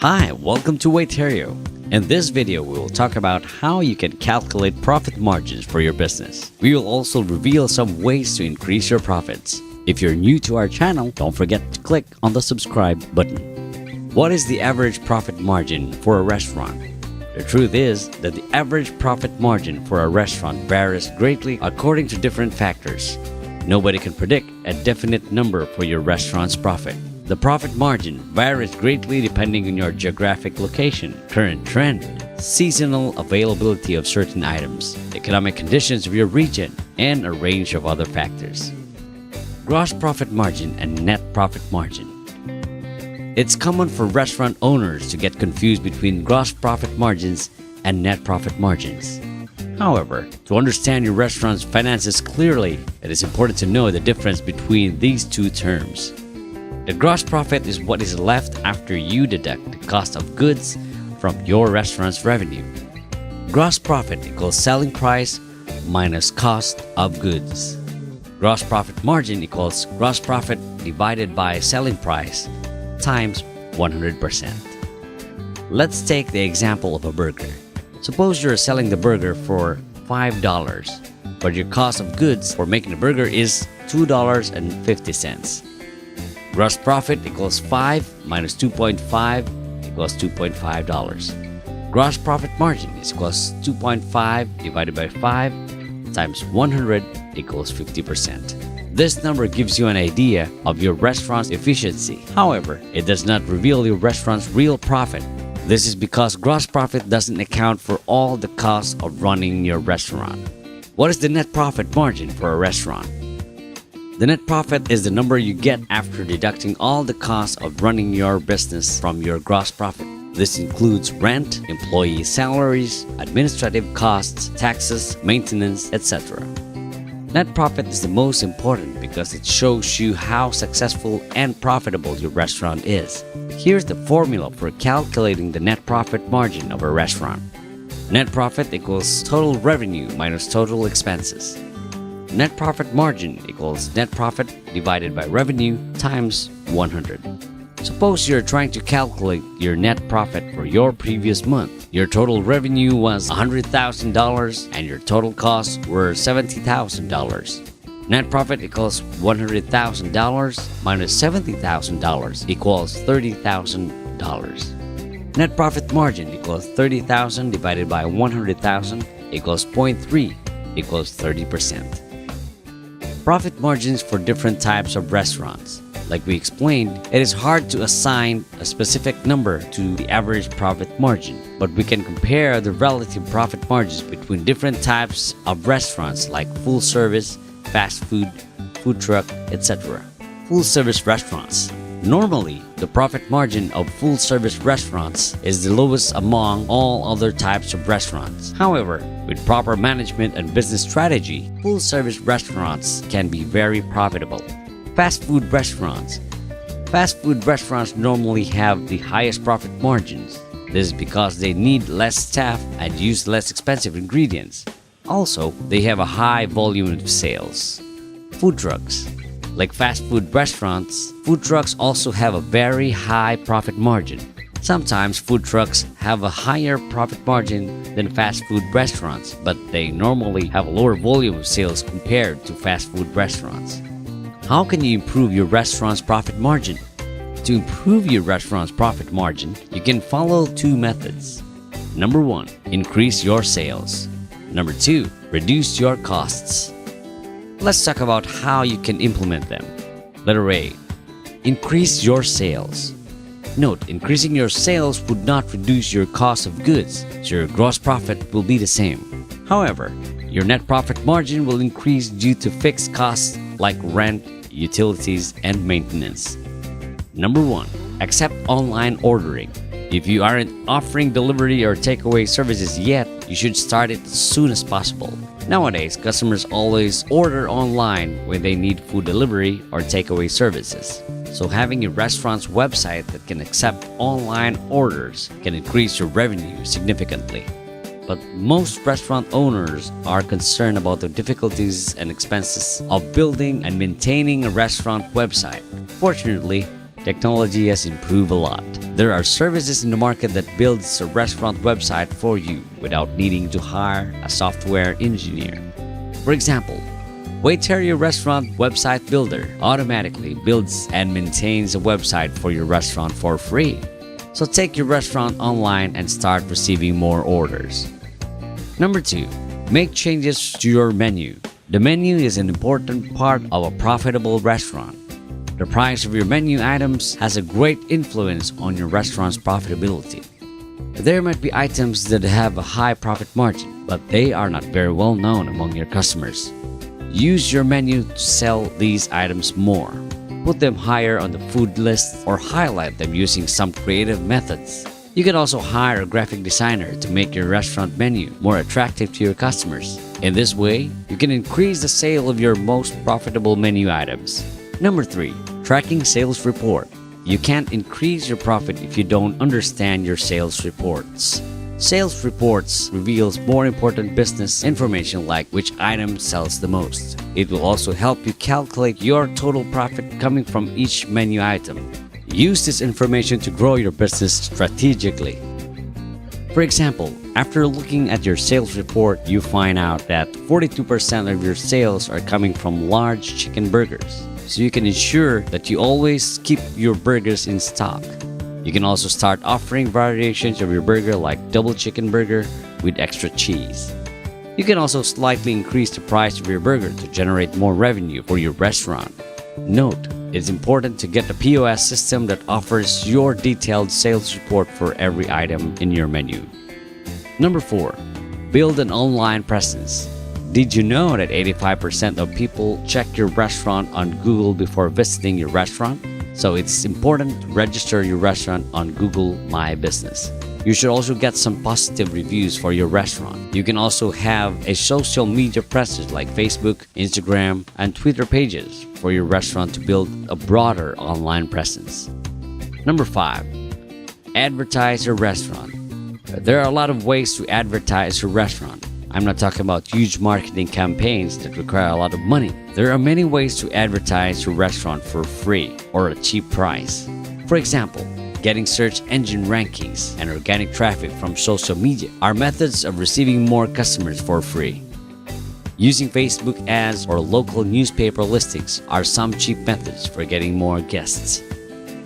Hi, welcome to Waiterio. In this video, we will talk about how you can calculate profit margins for your business. We will also reveal some ways to increase your profits. If you're new to our channel, don't forget to click on the subscribe button. What is the average profit margin for a restaurant? The truth is that the average profit margin for a restaurant varies greatly according to different factors. Nobody can predict a definite number for your restaurant's profit. The profit margin varies greatly depending on your geographic location, current trend, seasonal availability of certain items, economic conditions of your region, and a range of other factors. Gross profit margin and net profit margin. It's common for restaurant owners to get confused between gross profit margins and net profit margins. However, to understand your restaurant's finances clearly, it is important to know the difference between these two terms. The gross profit is what is left after you deduct the cost of goods from your restaurant's revenue. Gross profit equals selling price minus cost of goods. Gross profit margin equals gross profit divided by selling price times 100%. Let's take the example of a burger. Suppose you're selling the burger for $5, but your cost of goods for making the burger is $2.50. Gross profit equals 5 minus 2.5 equals $2.5. Gross profit margin is equals 2.5 divided by 5 times 100 equals 50%. This number gives you an idea of your restaurant's efficiency. However, it does not reveal your restaurant's real profit. This is because gross profit doesn't account for all the costs of running your restaurant. What is the net profit margin for a restaurant? The net profit is the number you get after deducting all the costs of running your business from your gross profit. This includes rent, employee salaries, administrative costs, taxes, maintenance, etc. Net profit is the most important because it shows you how successful and profitable your restaurant is. Here's the formula for calculating the net profit margin of a restaurant. Net profit equals total revenue minus total expenses. Net profit margin equals net profit divided by revenue times 100. Suppose you're trying to calculate your net profit for your previous month. Your total revenue was $100,000 and your total costs were $70,000. Net profit equals $100,000 minus $70,000 equals $30,000. Net profit margin equals $30,000 divided by $100,000 equals 0.3 equals 30%. Profit margins for different types of restaurants. Like we explained, it is hard to assign a specific number to the average profit margin, but we can compare the relative profit margins between different types of restaurants like full service, fast food, food truck, etc. Full service restaurants. Normally, the profit margin of full service restaurants is the lowest among all other types of restaurants. However, with proper management and business strategy, full service restaurants can be very profitable. Fast food restaurants. Fast food restaurants normally have the highest profit margins. This is because they need less staff and use less expensive ingredients. Also, they have a high volume of sales. Food trucks. Like fast food restaurants, food trucks also have a very high profit margin. Sometimes food trucks have a higher profit margin than fast food restaurants, but they normally have a lower volume of sales compared to fast food restaurants. How can you improve your restaurant's profit margin? To improve your restaurant's profit margin, you can follow two methods. Number 1, increase your sales. Number 2, reduce your costs. Let's talk about how you can implement them. Letter A. Increase your sales. Note, increasing your sales would not reduce your cost of goods, so your gross profit will be the same. However, your net profit margin will increase due to fixed costs like rent, utilities, and maintenance. Number 1. Accept online ordering. If you aren't offering delivery or takeaway services yet, you should start it as soon as possible. Nowadays, customers always order online when they need food delivery or takeaway services. So having a restaurant's website that can accept online orders can increase your revenue significantly. But most restaurant owners are concerned about the difficulties and expenses of building and maintaining a restaurant website. Fortunately, technology has improved a lot. There are services in the market that builds a restaurant website for you without needing to hire a software engineer. For example, Waiterio Restaurant Website Builder automatically builds and maintains a website for your restaurant for free. So take your restaurant online and start receiving more orders. Number 2, make changes to your menu. The menu is an important part of a profitable restaurant. The price of your menu items has a great influence on your restaurant's profitability. There might be items that have a high profit margin, but they are not very well known among your customers. Use your menu to sell these items more. Put them higher on the food list or highlight them using some creative methods. You can also hire a graphic designer to make your restaurant menu more attractive to your customers. In this way, you can increase the sale of your most profitable menu items. Number 3, tracking sales report. You can't increase your profit if you don't understand your sales reports. Sales reports reveals more important business information like which item sells the most. It will also help you calculate your total profit coming from each menu item. Use this information to grow your business strategically. For example, after looking at your sales report, you find out that 42% of your sales are coming from large chicken burgers. So you can ensure that you always keep your burgers in stock. You can also start offering variations of your burger like double chicken burger with extra cheese. You can also slightly increase the price of your burger to generate more revenue for your restaurant. Note, it's important to get a POS system that offers your detailed sales report for every item in your menu. Number 4, build an online presence. Did you know that 85% of people check your restaurant on Google before visiting your restaurant? So it's important to register your restaurant on Google My Business. You should also get some positive reviews for your restaurant. You can also have a social media presence like Facebook, Instagram, and Twitter pages for your restaurant to build a broader online presence. Number 5, advertise your restaurant. There are a lot of ways to advertise your restaurant. I'm not talking about huge marketing campaigns that require a lot of money. There are many ways to advertise your restaurant for free or a cheap price. For example, getting search engine rankings and organic traffic from social media are methods of receiving more customers for free. Using Facebook ads or local newspaper listings are some cheap methods for getting more guests.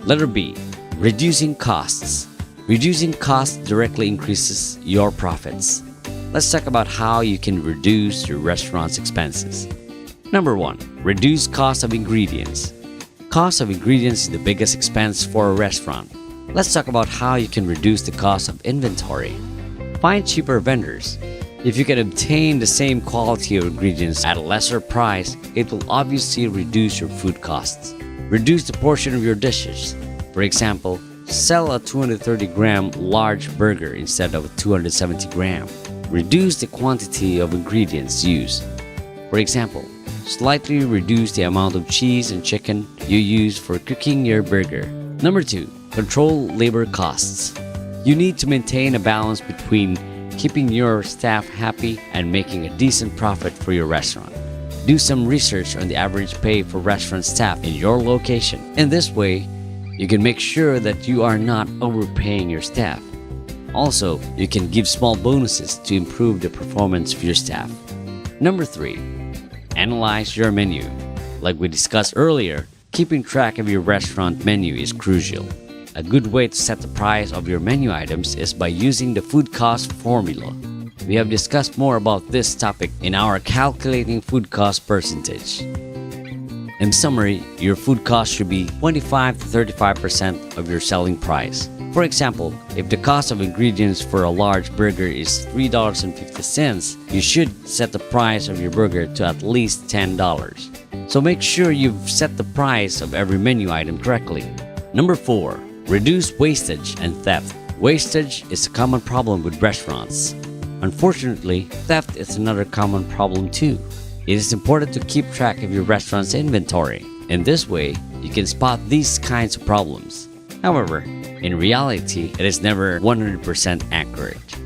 Letter B, reducing costs. Reducing costs directly increases your profits. Let's talk about how you can reduce your restaurant's expenses. Number 1, reduce cost of ingredients. Cost of ingredients is the biggest expense for a restaurant. Let's talk about how you can reduce the cost of inventory. Find cheaper vendors. If you can obtain the same quality of ingredients at a lesser price, it will obviously reduce your food costs. Reduce the portion of your dishes. For example, sell a 230-gram large burger instead of a 270-gram. Reduce the quantity of ingredients used. For example, slightly reduce the amount of cheese and chicken you use for cooking your burger. Number 2, control labor costs. You need to maintain a balance between keeping your staff happy and making a decent profit for your restaurant. Do some research on the average pay for restaurant staff in your location. In this way, you can make sure that you are not overpaying your staff. Also, you can give small bonuses to improve the performance of your staff. Number 3, analyze your menu. Like we discussed earlier, keeping track of your restaurant menu is crucial. A good way to set the price of your menu items is by using the food cost formula. We have discussed more about this topic in our calculating food cost percentage. In summary, your food cost should be 25 to 35% of your selling price. For example, if the cost of ingredients for a large burger is $3.50, you should set the price of your burger to at least $10. So make sure you've set the price of every menu item correctly. Number 4, reduce wastage and theft. Wastage is a common problem with restaurants. Unfortunately, theft is another common problem too. It is important to keep track of your restaurant's inventory. In this way, you can spot these kinds of problems. However, in reality, it is never 100% accurate.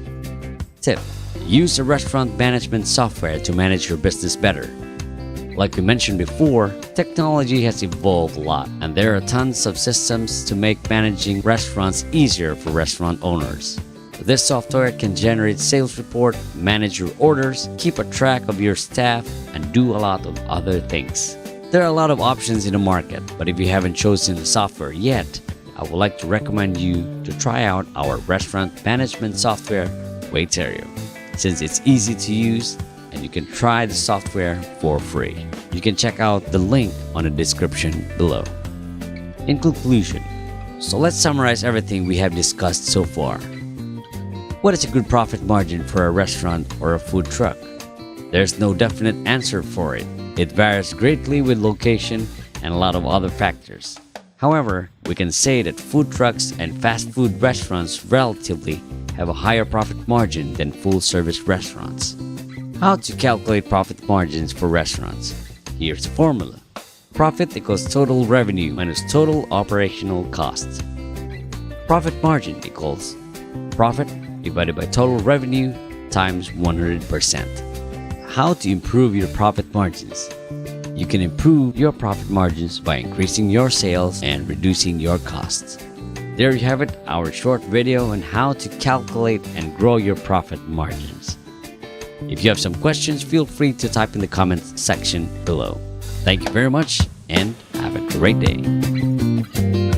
Tip: use a restaurant management software to manage your business better. Like we mentioned before, technology has evolved a lot, and there are tons of systems to make managing restaurants easier for restaurant owners. This software can generate sales report, manage your orders, keep a track of your staff, and do a lot of other things. There are a lot of options in the market, but if you haven't chosen the software yet, I would like to recommend you to try out our restaurant management software, Waiterio, since it's easy to use and you can try the software for free. You can check out the link on the description below. In conclusion, so let's summarize everything we have discussed so far. What is a good profit margin for a restaurant or a food truck? There's no definite answer for it. It varies greatly with location and a lot of other factors. However, we can say that food trucks and fast food restaurants relatively have a higher profit margin than full-service restaurants. How to calculate profit margins for restaurants? Here's the formula. Profit equals total revenue minus total operational costs. Profit margin equals profit divided by total revenue times 100%. How to improve your profit margins? You can improve your profit margins by increasing your sales and reducing your costs. There you have it, our short video on how to calculate and grow your profit margins. If you have some questions, feel free to type in the comments section below. Thank you very much and have a great day.